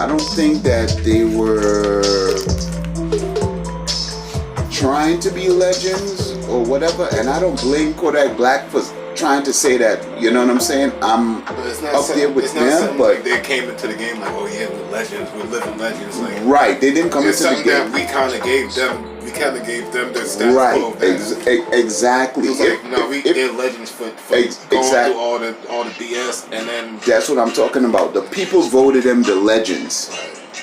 I don't think that they were trying to be legends or whatever, and I don't blame Kodak Black for trying to say that. You know what I'm saying? I'm up there with them, but like they came into the game like, oh yeah, we're legends, we're living legends. Like, right, they didn't come into the game. That we kind of gave them. We kind of gave them their status right, quo. Exactly. It was like, no, they're legends for going through all the BS, and then that's what I'm talking about. The people voted them the legends.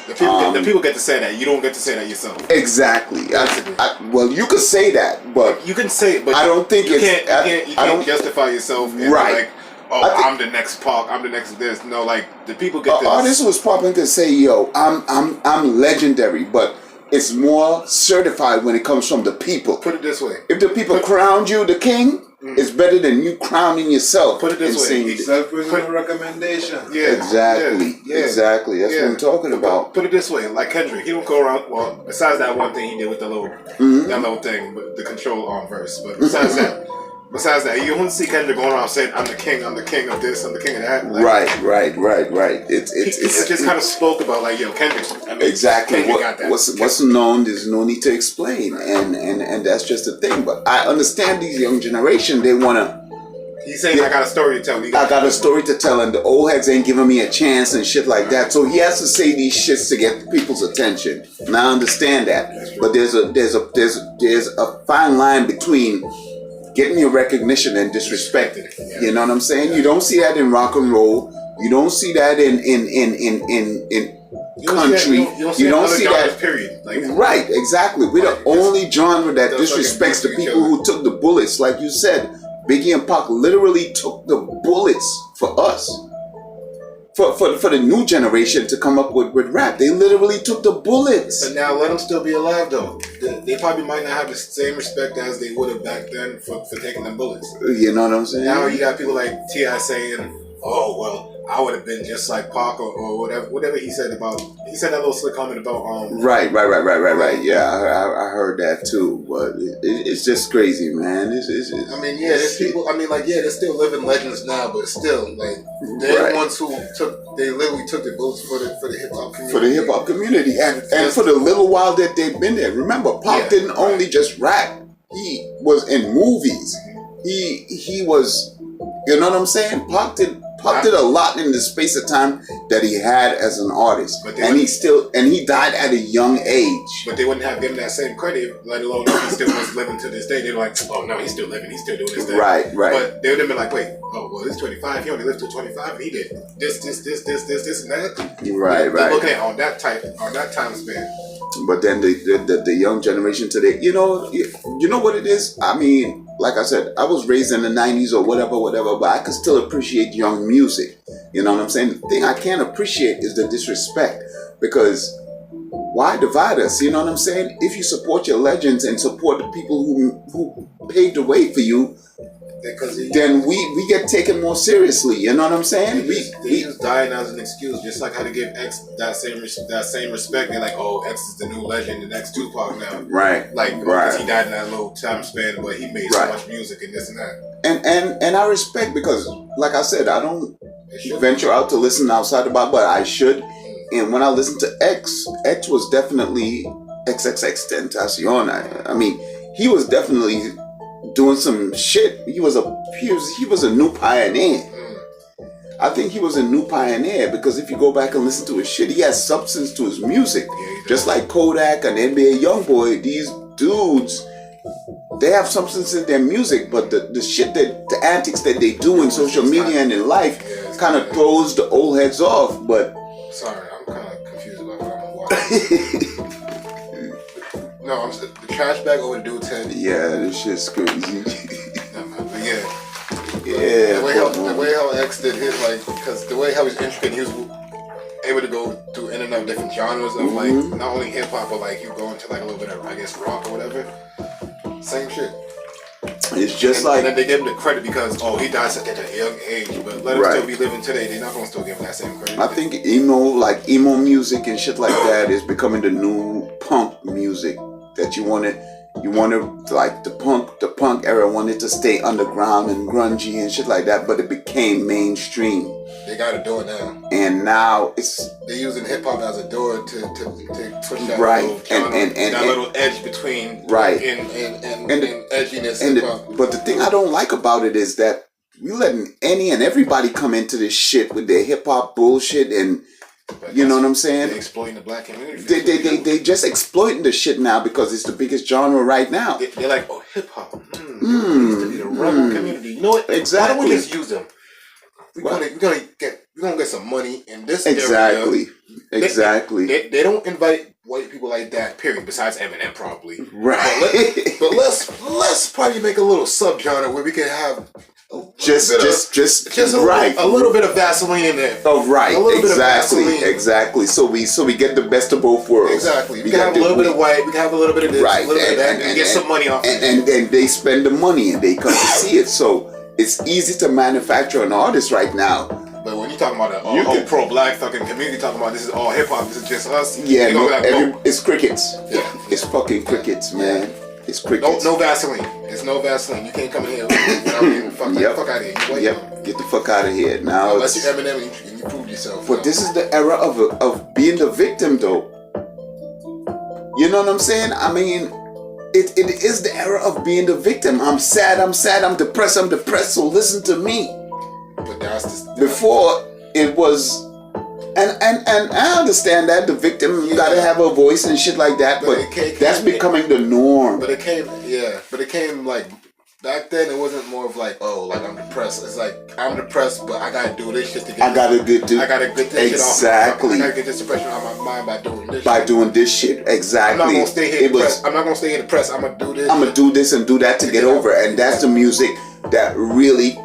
The people get to say that. You don't get to say that yourself. Exactly. Well, you could say that, but you can say it, but I don't think you can't justify yourself. And right. Like, I'm the next Pac. I'm the next this. No, like the people get. Artist was popping to say, "Yo, I'm legendary," but it's more certified when it comes from the people. Put it this way: if the people crowned you the king, it's better than you crowning yourself. Put it this way: self-personal recommendation. Yeah, exactly. Yeah. Exactly. That's what I'm talking about. Put it this way: like Kendrick, he don't go around. Well, besides that one thing he did with the little that little thing, but the control arm verse. But besides that. You won't see Kendrick going around saying, I'm the king of this, I'm the king of that. Like, right. It's just kind of spoke about like, yo, Kendrick. I mean, exactly. Kendrick got that. What's known, there's no need to explain. And that's just the thing. But I understand these young generation, they want to. He's saying, I got a story to tell. I got a story to tell, and the old heads ain't giving me a chance and shit like that. So he has to say these shits to get people's attention. And I understand that. But there's a fine line between getting your recognition and disrespecting it. Yeah. You know what I'm saying? Yeah. You don't see that in rock and roll. You don't see that in country. You don't see that. Period. Like, right, exactly. We're the only genre that disrespects the people who took the bullets. Like you said, Biggie and Pac literally took the bullets for us. For the new generation to come up with rap. They literally took the bullets. But now let them still be alive though. They probably might not have the same respect as they would have back then for taking them bullets. You know what I'm saying? Now you got people like T.I. saying, oh, well, I would have been just like Pac or whatever he said about. He said that little slick comment about Right. Yeah, I heard that too. But it's just crazy, man. It's I mean, yeah, there's people. I mean, like, yeah, they're still living legends now, but still, like, they're the ones who they literally took the bullets for the hip hop community. For the hip hop community, and for the little while that they've been there. Remember, Pac didn't only just rap; he was in movies. He was, you know what I'm saying? Pac did a lot in the space of time that he had as an artist, and he died at a young age. But they wouldn't have given that same credit, let alone if he still was living to this day. They're like, oh no, he's still living, he's still doing this thing. Right. But they would have been like, wait, oh well, he's 25, he only lived till 25, and he did this, and that. Right. They're looking at on that time span. But then the young generation today, you know what it is? I mean, like I said, I was raised in the 90s or whatever, but I can still appreciate young music. You know what I'm saying? The thing I can't appreciate is the disrespect, because why divide us? You know what I'm saying? If you support your legends and support the people who paved the way for you, then we get taken more seriously. You know what I'm saying? They use dying as an excuse, just like how to give X that same respect. They're like, oh, X is the new legend, and X Tupac now. Right. Like, because he died in that little time span, but he made so much music and this and that. And I respect, because, like I said, I don't venture out to listen outside the box, but I should. And when I listened to X was definitely XXXTentacion. I mean, he was definitely doing some shit. He was a new pioneer. I think he was a new pioneer, because if you go back and listen to his shit, he has substance to his music. Just like Kodak and NBA Youngboy, these dudes, they have substance in their music, but the shit the antics that they do in social media and in life kind of throws the old heads off. But sorry, I'm kind of confused about what I'm watching. No, the trash bag over the dude's head. Yeah, this shit's crazy. The way how X did his, like, because the way how he's intricate, he was able to go through in and out different genres of like not only hip hop, but like you go into like a little bit of, I guess, rock or whatever. Same shit. It's just like, and then they give him the credit because he died at a young age, but let him still be living today. They're not gonna still give him that same credit. I think emo music and shit like that is becoming the new punk music. That you want to, You wanted like the punk era wanted to stay underground and grungy and shit like that, but it became mainstream. They got a door now, and now they're using hip hop as a door to push that right little genre, and that little edge between right and edginess. But the thing I don't like about it is that we letting any and everybody come into this shit with their hip hop bullshit, and you know what I'm saying? They're exploiting the black community. They just exploiting the shit now because it's the biggest genre right now. They're like, oh, hip hop. Used to be the rebel community. You know what? Exactly. Why don't we just use them? We're gonna get some money in this exactly. area. Exactly. They don't invite white people like that. Period. Besides Eminem, probably. Right. But let's probably make a little subgenre where we can have just right. A little bit of Vaseline in there. Oh right. Exactly. Exactly. So we get the best of both worlds. Exactly. We can have a little bit of white. We can have a little bit of this. Right. A little bit of that. And get some money off. And they spend the money and they come to see it. So it's easy to manufacture an artist right now. But when you're talking about a whole pro-black fucking community, talking about this is all hip-hop, this is just us. Yeah, it's crickets. Yeah. It's fucking crickets, man. It's crickets. No Vaseline. It's no Vaseline. You can't come in here without getting fuck out of here. Get the fuck out of here. Now unless you're Eminem and you prove yourself. But this is the era of being the victim, though. You know what I'm saying? I mean, it is the era of being the victim. I'm sad, I'm depressed, so listen to me. But that's before it was, and I understand that the victim, you gotta have a voice and shit like that, but that's becoming the norm. But it came like back then. It wasn't more of like, oh, like I'm depressed. It's like I'm depressed, but I gotta do this shit to get. I gotta get this exactly. Shit off. I gotta get this depression out of my mind by doing this. Doing this shit, exactly. I'm not gonna stay here depressed. I'm not gonna stay here depressed. I'm gonna do this. I'm gonna do this and do that to get over, and that's the music that really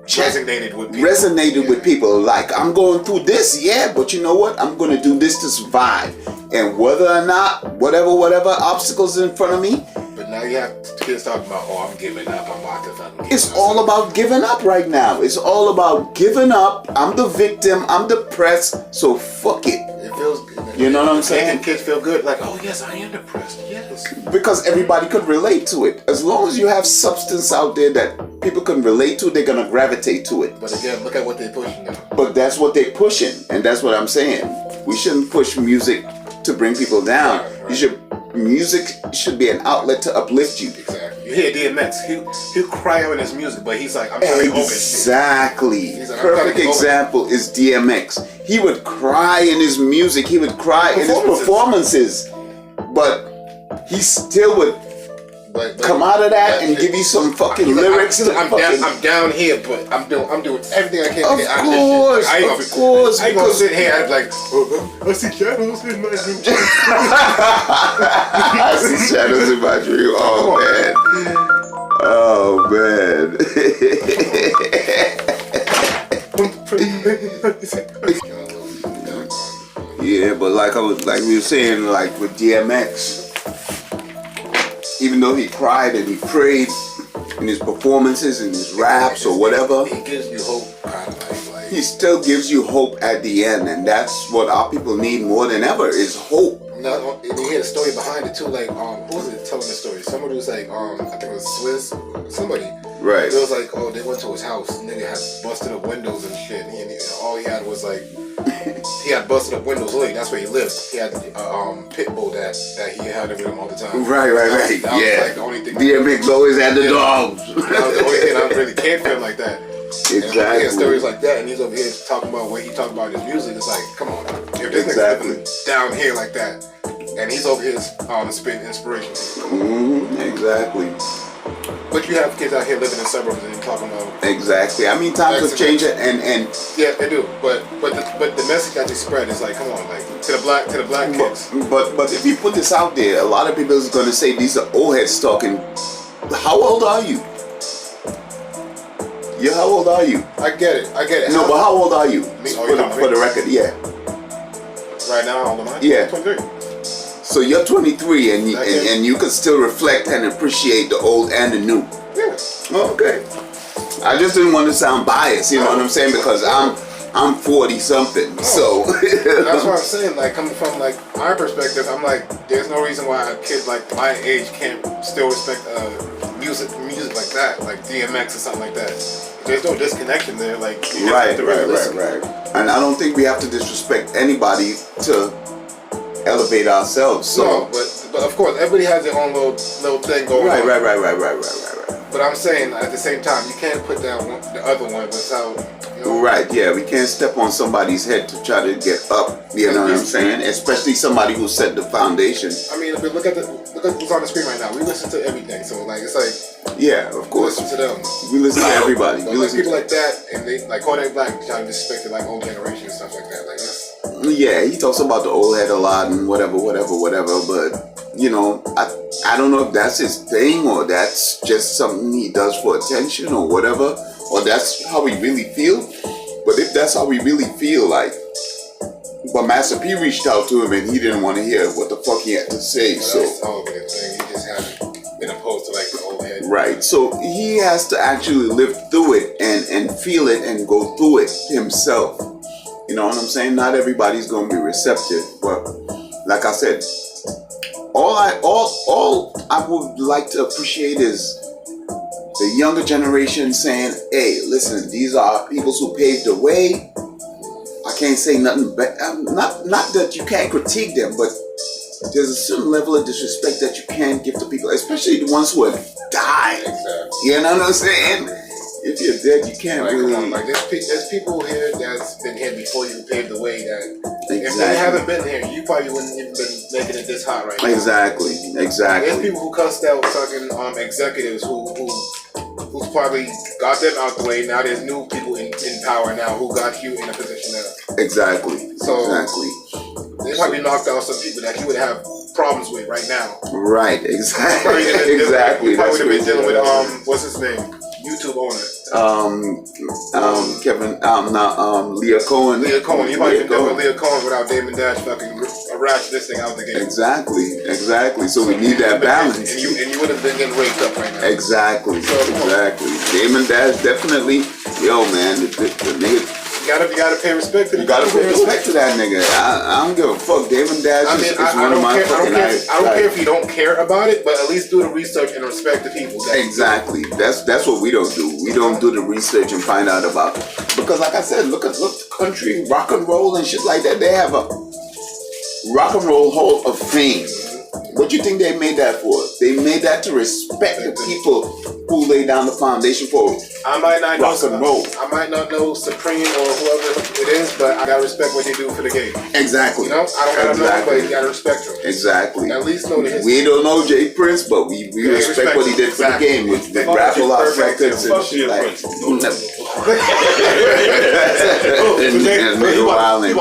resonated with people. Like, I'm going through this, but you know what? I'm gonna do this to survive, and whether or not whatever obstacles in front of me. But now you have kids talking about, oh, I'm giving up. I'm about to fucking. It's all about giving up right now. It's all about giving up. I'm the victim. I'm depressed. So fuck it. It feels good. You know what I'm saying? Making kids feel good. Like, oh yes, I am depressed. Yes. Because everybody could relate to it. As long as you have substance out there that people can relate to, they're gonna gravitate to it. But again, look at what they're pushing now. But that's what they're pushing, and that's what I'm saying. We shouldn't push music to bring people down. Right. Music should be an outlet to uplift you. Exactly. You hear DMX, he'll cry out in his music, but he's like, I'm trying to get over this shit. Exactly. Like, perfect example is DMX. He would cry in his music. He would cry in his performances, but he still would come out of that and give you some fucking lyrics. I'm down here, but I'm doing everything I can to get out of this shit. Of course. I ain't gonna sit here and like, I see shadows in my dream. I see shadows in my dream. Oh man. Yeah, but like we were saying, like with DMX. Even though he cried and he prayed in his performances, in his raps or whatever, he gives you hope, kind of like he still gives you hope at the end, and that's what our people need more than ever is hope. No, and you hear the story behind it too. Like, who was it telling the story? Somebody was like, I think it was Swiss, somebody. Right. It was like, oh, they went to his house, and nigga had busted up windows and shit. And all he had was like, he had busted up windows. Like, that's where he lived. He had pit bull that he had with him all the time. Right. That was like the only thing. DMX always had the dogs. That was the only thing I really cared for him like that. Exactly. And stories like that, and he's over here talking about what he talking about in his music. It's like, come on, if this nigga's living down here like that, and he's over here spitting inspiration. Exactly. But you have kids out here living in suburbs and talking about. Exactly. I mean, times have changed, and yeah, they do. But the message that they spread is like, come on, like to the black kids. But if you put this out there, a lot of people is gonna say these are old heads talking. How old are you? Yeah, how old are you? I get it. No, but how old are you? Me? For the record, yeah. Right now, how old am I? Yeah. 23. So you're 23 and you can still reflect and appreciate the old and the new. Yeah. Okay. I just didn't want to sound biased, you know what I'm saying? Because I'm 40 something. So That's what I'm saying. Like coming from like my perspective, I'm like, there's no reason why a kid like my age can't still respect music like that, like DMX or something like that. There's no disconnection there. Like you just have to really listen. Right. And I don't think we have to disrespect anybody to elevate ourselves. So. No, but of course, everybody has their own little thing going on. Right. But I'm saying at the same time, you can't put down the other one without. You know, Right, yeah, we can't step on somebody's head to try to get up. You know what I'm saying? Especially somebody who set the foundation. I mean, look at what's on the screen right now. We listen to everything, so like it's like yeah, of we course. listen to them. We listen to everybody. But We like listen people like that, and they like Kodak Black trying to disrespect like old generation and stuff like that. Like that's. Yeah, he talks about the old head a lot and whatever. But you know, I don't know if that's his thing or that's just something he does for attention or whatever, or that's how we really feel. But if that's how we really feel, like, but Master P reached out to him and he didn't want to hear what the fuck he had to say. So That's all of it. Thing. He just hasn't been opposed to like the old head. right, so he has to actually live through it and feel it and go through it himself. You know what I'm saying? Not everybody's gonna be receptive, but like I said, all I would like to appreciate is the younger generation saying, "Hey, listen, these are people who paved the way." I can't say nothing, but not that you can't critique them, but there's a certain level of disrespect that you can't give to people, especially the ones who have died. Exactly. You know what I'm saying? If you're dead, you can't Like, really. come on, like there's people here that's been here before you paved the way that if Exactly. they haven't been here, you probably wouldn't even been making it this hot right now. Exactly. There's people who cussed out fucking executives who's probably got them out the way. Now there's new people in power now who got you in a position now. Exactly. They probably knocked out some people that you would have problems with right now. Right. Exactly. Exactly. You probably would have been dealing with with what's his name? YouTube owner. Kevin, Leah Cohen. Leah Cohen. You probably been dealing with Leah Cohen without Damon Dash fucking ratchet this thing out the game. Exactly. So we need that balance. And you would have been getting raped up right now. Exactly. Damon Dash definitely. Yo, man, the nigga. You gotta pay respect to the You gotta pay respect to that nigga. I don't give a fuck. Damon Dash is one of my fucking I don't care if you don't care about it, but at least do the research and respect the people. Exactly. That's what we don't do. We don't do the research and find out about it. Because like I said, look country, rock and roll and shit like that. They have a Rock and Roll Hall of Fame. What do you think they made that for? They made that to respect the people who lay down the foundation for I might not rock and roll. I might not know Supreme or whoever it is, but I gotta respect what they do for the game. Exactly. You know, I don't gotta know, but you gotta respect them. Exactly. At least know the history. We don't know Jay Prince, but we respect what he did for the game with raffle off records and shit like that. And make a while and